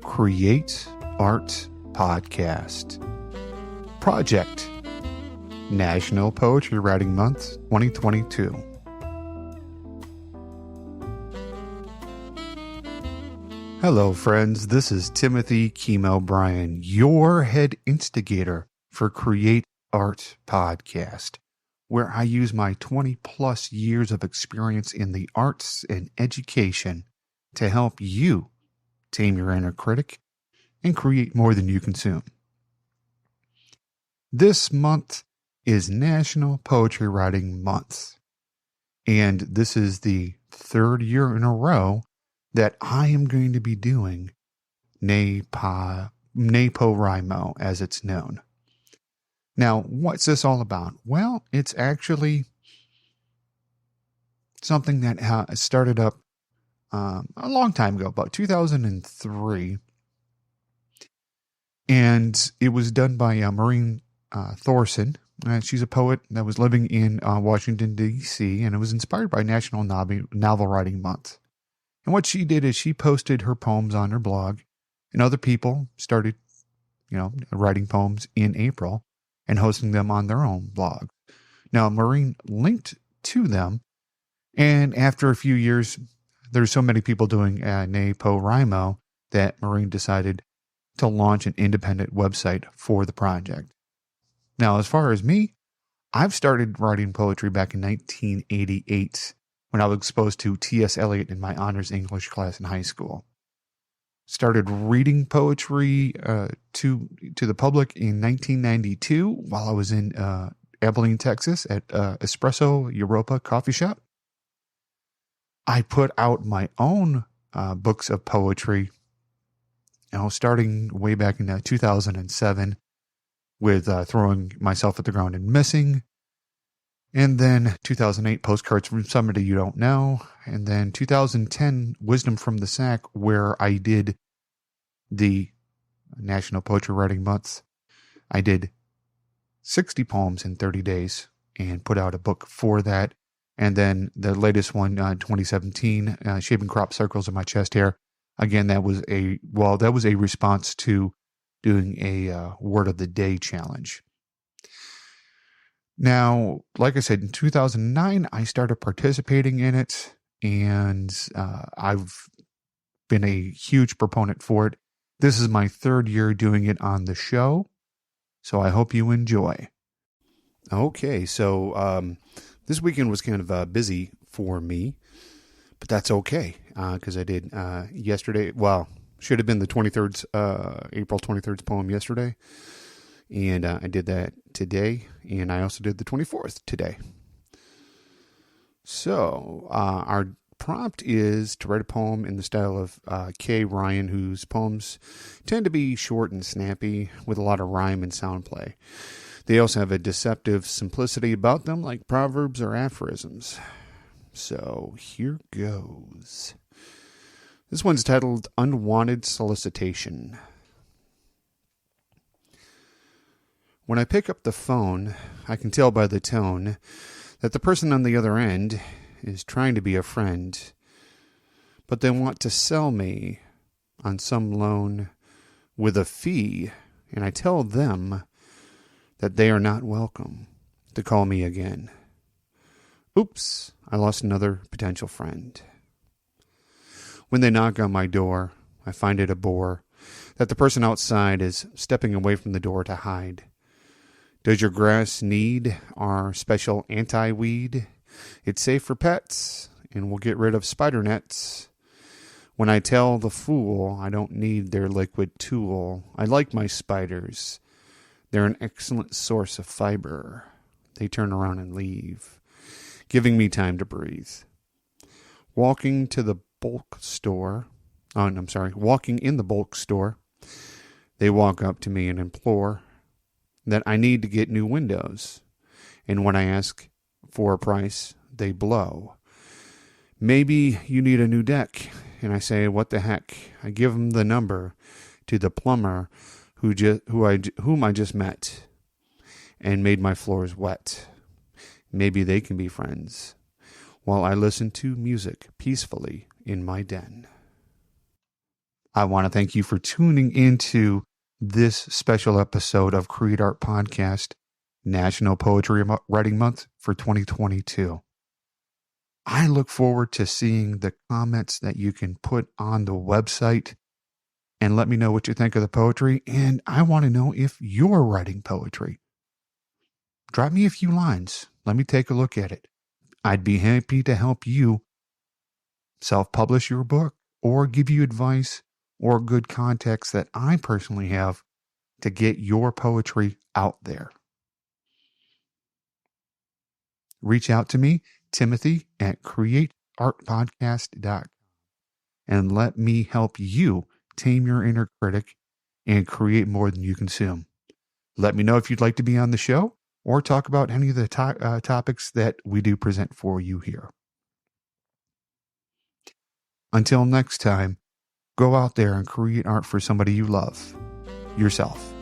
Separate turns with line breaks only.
Create Art Podcast. Project National Poetry Writing Month 2022. Hello, friends. This is Timothy Chemo Bryan, your head instigator for Create Art Podcast, where I use my 20 plus years of experience in the arts and education to help you tame your inner critic and create more than you consume. This month is National Poetry Writing Month, and this is the third year in a row that I am going to be doing NaPoWriMo, as it's known. Now, what's this all about? Well, it's actually something that started up a long time ago, about 2003. And it was done by Maureen Thorson. She's a poet that was living in Washington, D.C., and it was inspired by National Novel Writing Month. And what she did is she posted her poems on her blog, and other people started, writing poems in April and hosting them on their own blog. Now, Maureen linked to them, and after a few years, there's so many people doing NaPoWriMo that Maureen decided to launch an independent website for the project. Now, as far as me, I've started writing poetry back in 1988 when I was exposed to T.S. Eliot in my honors English class in high school. Started reading poetry to the public in 1992 while I was in Abilene, Texas at Espresso Europa coffee shop. I put out my own books of poetry, starting way back in 2007 with Throwing Myself at the Ground and Missing. And then 2008, Postcards from Somebody You Don't Know. And then 2010, Wisdom from the Sack, where I did the National Poetry Writing Month. I did 60 poems in 30 days and put out a book for that. And then the latest one, 2017, Shaving Crop Circles in My Chest Hair. Again, that was a response to doing a Word of the Day challenge. Now, like I said, in 2009, I started participating in it, and I've been a huge proponent for it. This is my third year doing it on the show, so I hope you enjoy. Okay, so this weekend was kind of busy for me, but that's okay, because I did yesterday, should have been the 23rd, April 23rd poem yesterday. And I did that today, and I also did the 24th today. So our prompt is to write a poem in the style of Kay Ryan, whose poems tend to be short and snappy with a lot of rhyme and sound play. They also have a deceptive simplicity about them, like proverbs or aphorisms. So here goes. This one's titled Unwanted Solicitation. When I pick up the phone, I can tell by the tone that the person on the other end is trying to be a friend, but they want to sell me on some loan with a fee, and I tell them that they are not welcome to call me again. Oops, I lost another potential friend. When they knock on my door, I find it a bore that the person outside is stepping away from the door to hide. Does your grass need our special anti-weed? It's safe for pets, and we'll get rid of spider nets. When I tell the fool I don't need their liquid tool, I like my spiders. They're an excellent source of fiber. They turn around and leave, giving me time to breathe. Walking in the bulk store, they walk up to me and implore that I need to get new windows, and when I ask for a price, they blow. Maybe you need a new deck, and I say, what the heck? I give them the number to the plumber whom I just met and made my floors wet. Maybe they can be friends while I listen to music peacefully in my den. I want to thank you for tuning into this special episode of Create Art Podcast, National Poetry Writing Month for 2022. I look forward to seeing the comments that you can put on the website and let me know what you think of the poetry. And I want to know if you're writing poetry. Drop me a few lines. Let me take a look at it. I'd be happy to help you self-publish your book or give you advice or good context that I personally have to get your poetry out there. Reach out to me, Timothy, at createartpodcast.com, and let me help you tame your inner critic and create more than you consume. Let me know if you'd like to be on the show or talk about any of the topics that we do present for you here. Until next time, go out there and create art for somebody you love, yourself.